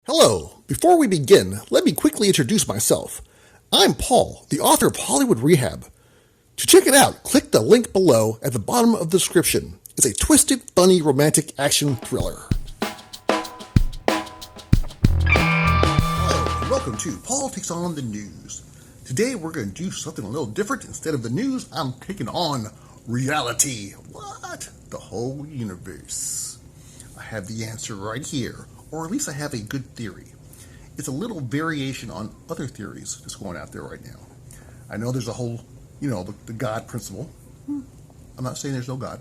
Hello. Before we begin, let me quickly introduce myself. I'm Paul, the author of Hollywood Rehab. To check it out, click the link below at the bottom of the description. It's a twisted, funny, romantic action thriller. Hello, and welcome to Paul Takes On the News. Today we're going to do something a little different. Instead of the news, I'm taking on reality. What? The whole universe. I have the answer right here. Or at least I have a good theory. It's a little variation on other theories that's going out there right now. I know there's a whole, the God principle. I'm not saying there's no God.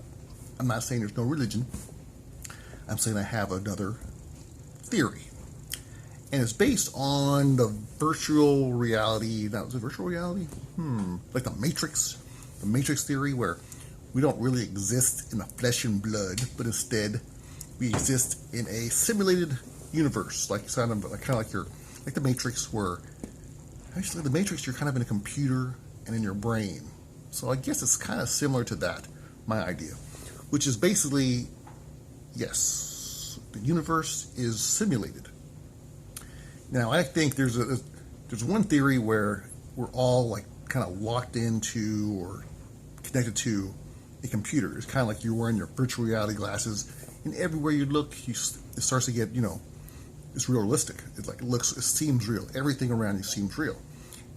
I'm not saying there's no religion. I'm saying I have another theory. And it's based on the virtual reality. Now, is it virtual reality? Like the Matrix theory, where we don't really exist in the flesh and blood, but instead we exist in a simulated universe, like the Matrix, where actually the Matrix you're kind of in a computer and in your brain. So I guess it's kind of similar to that, my idea, which is basically, yes, the universe is simulated. Now I think there's one theory where we're all like kind of locked into or connected to a computer. It's kind of like you're wearing your virtual reality glasses, and everywhere you look, it starts to get, it's realistic. It seems real. Everything around you seems real.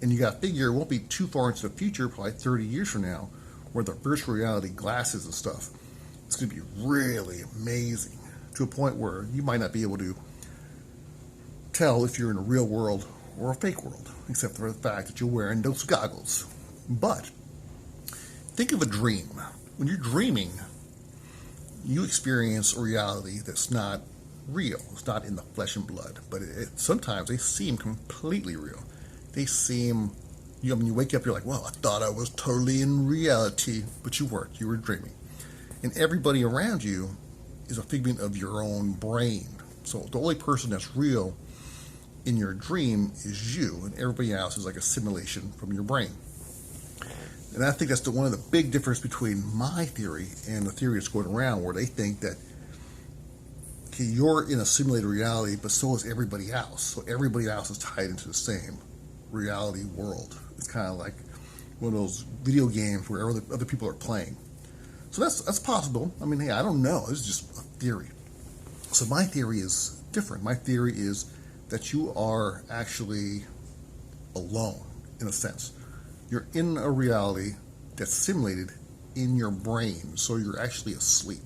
And you got to figure it won't be too far into the future, probably 30 years from now, where the virtual reality glasses and stuff, it's going to be really amazing to a point where you might not be able to tell if you're in a real world or a fake world, except for the fact that you're wearing those goggles. But think of a dream. When you're dreaming, you experience a reality that's not real. It's not in the flesh and blood, but sometimes they seem completely real. They seem, when you wake up, you're like, well, I thought I was totally in reality, but you weren't. You were dreaming. And everybody around you is a figment of your own brain. So the only person that's real in your dream is you, and everybody else is like a simulation from your brain. And I think that's one of the big difference between my theory and the theory that's going around, where they think that, okay, you're in a simulated reality, but so is everybody else. So everybody else is tied into the same reality world. It's kind of like one of those video games where other people are playing. So that's possible. I mean, hey, I don't know. This is just a theory. So my theory is different. My theory is that you are actually alone, in a sense. You're in a reality that's simulated in your brain, so you're actually asleep,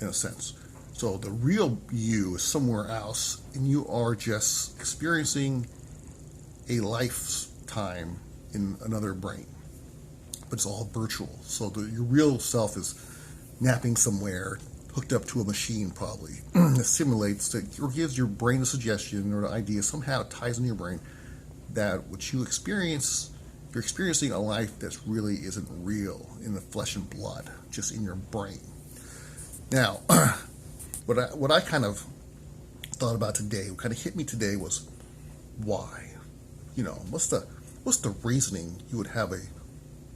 in a sense. So the real you is somewhere else, and you are just experiencing a lifetime in another brain. But it's all virtual. So your real self is napping somewhere, hooked up to a machine probably, that simulates, or gives your brain a suggestion or an idea, somehow it ties into your brain, that what you experience, you're experiencing a life that really isn't real in the flesh and blood, just in your brain. Now, what I kind of thought about today, what kind of hit me today was why. What's the reasoning you would have a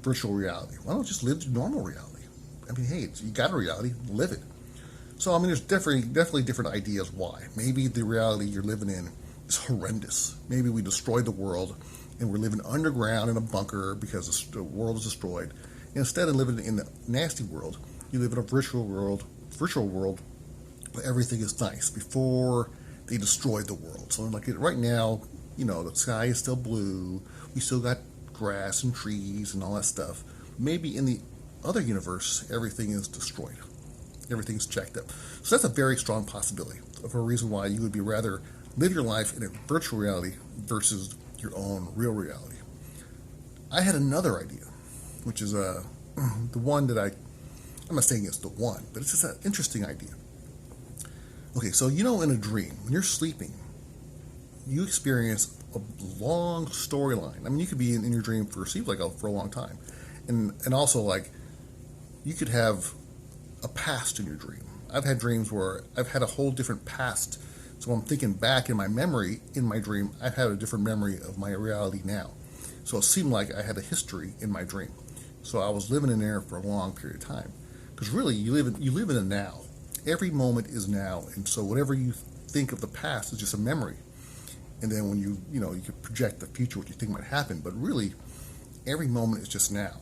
virtual reality? Why don't you just live normal reality? I mean, hey, you got a reality, live it. So I mean, there's definitely different ideas why. Maybe the reality you're living in is horrendous. Maybe we destroyed the world and we're living underground in a bunker because the world is destroyed. And instead of living in the nasty world, you live in a virtual world where everything is nice before they destroyed the world. So like right now, the sky is still blue. We still got grass and trees and all that stuff. Maybe in the other universe, everything is destroyed. Everything's checked up. So that's a very strong possibility of a reason why you would be rather live your life in a virtual reality versus your own real reality. I had another idea, which is the one that I'm not saying it's the one, but it's just an interesting idea. Okay, so in a dream, when you're sleeping, you experience a long storyline. I mean, you could be in your dream for a long time, and also like you could have a past in your dream. I've had dreams where I've had a whole different past. So I'm thinking back in my memory, in my dream, I've had a different memory of my reality now. So it seemed like I had a history in my dream. So I was living in there for a long period of time. Because really, you live in a now. Every moment is now, and so whatever you think of the past as just a memory. And then when you could project the future, what you think might happen, but really every moment is just now,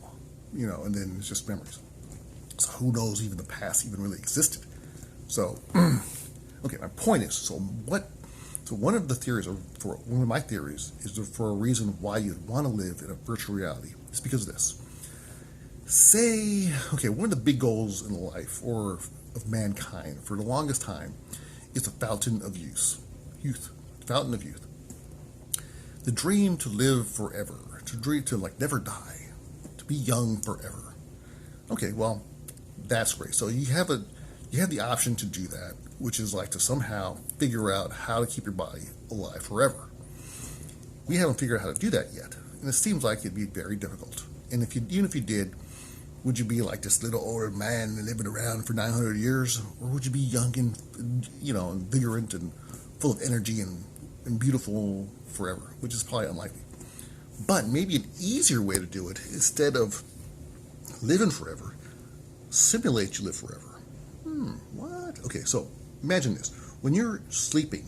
and then it's just memories. So who knows even the past even really existed. So, okay, my point is, so one of the theories, or for one of my theories, is for a reason why you'd want to live in a virtual reality. It's because of this. Say, okay, one of the big goals in life, or of mankind, for the longest time, is the fountain of youth. Fountain of youth. The dream to live forever, to dream to never die, to be young forever. Okay, well, that's great. So you have the option to do that, which is to somehow figure out how to keep your body alive forever. We haven't figured out how to do that yet, and it seems like it'd be very difficult. And even if you did, would you be like this little old man living around for 900 years, or would you be young and vigorant and full of energy and beautiful forever, which is probably unlikely. But maybe an easier way to do it, instead of living forever, simulate you live forever. What? Okay, so imagine this. When you're sleeping,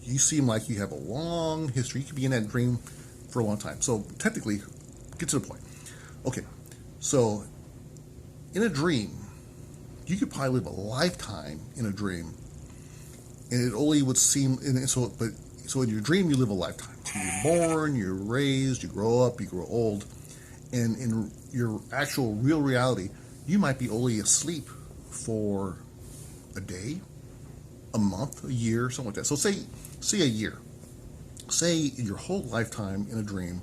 you seem like you have a long history. You could be in that dream for a long time. So technically, get to the point. Okay, so in a dream, you could probably live a lifetime in a dream, and it only would seem, so in your dream you live a lifetime. So you're born, you're raised, you grow up, you grow old, and in your actual real reality, you might be only asleep for a day, a month, a year, something like that. So say a year. Say your whole lifetime in a dream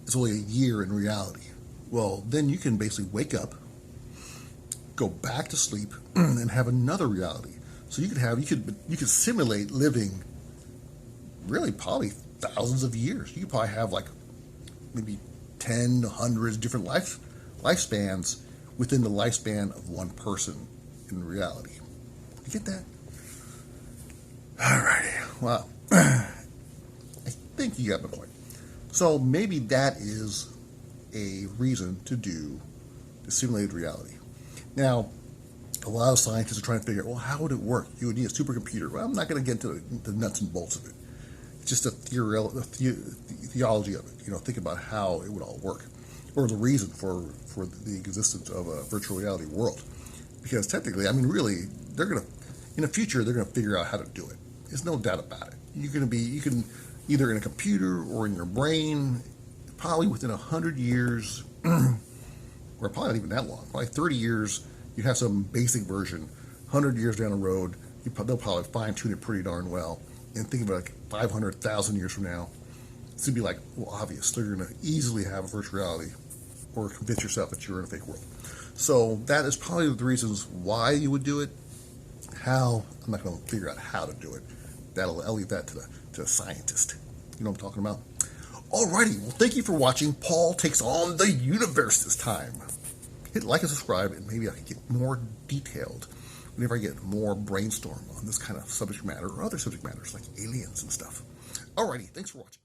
is only a year in reality. Well, then you can basically wake up, go back to sleep, and have another reality. So you could simulate living really probably thousands of years. You could probably have maybe 10 to hundreds different lifespans within the lifespan of one person in reality. You get that? Alrighty. Well, I think you got my point. So maybe that is a reason to do the simulated reality. Now, a lot of scientists are trying to figure out, well, how would it work? You would need a supercomputer. Well, I'm not going to get into the nuts and bolts of it. It's just a theology of it. Think about how it would all work, or the reason for the existence of a virtual reality world. Because technically, really, in the future, they're gonna figure out how to do it. There's no doubt about it. You can either in a computer or in your brain, probably within 100 years, or probably not even that long, probably 30 years, you have some basic version. 100 years down the road, they'll probably fine-tune it pretty darn well. And think about 500,000 years from now, it's going to be obvious. They're going to easily have a virtual reality, or convince yourself that you're in a fake world. So that is probably the reasons why you would do it. How, I'm not going to figure out how to do it. I'll leave that to the scientist. You know what I'm talking about? Alrighty, well, thank you for watching Paul Takes on the Universe this time. Hit like and subscribe, and maybe I can get more detailed whenever I get more brainstorm on this kind of subject matter or other subject matters like aliens and stuff. Alrighty, thanks for watching.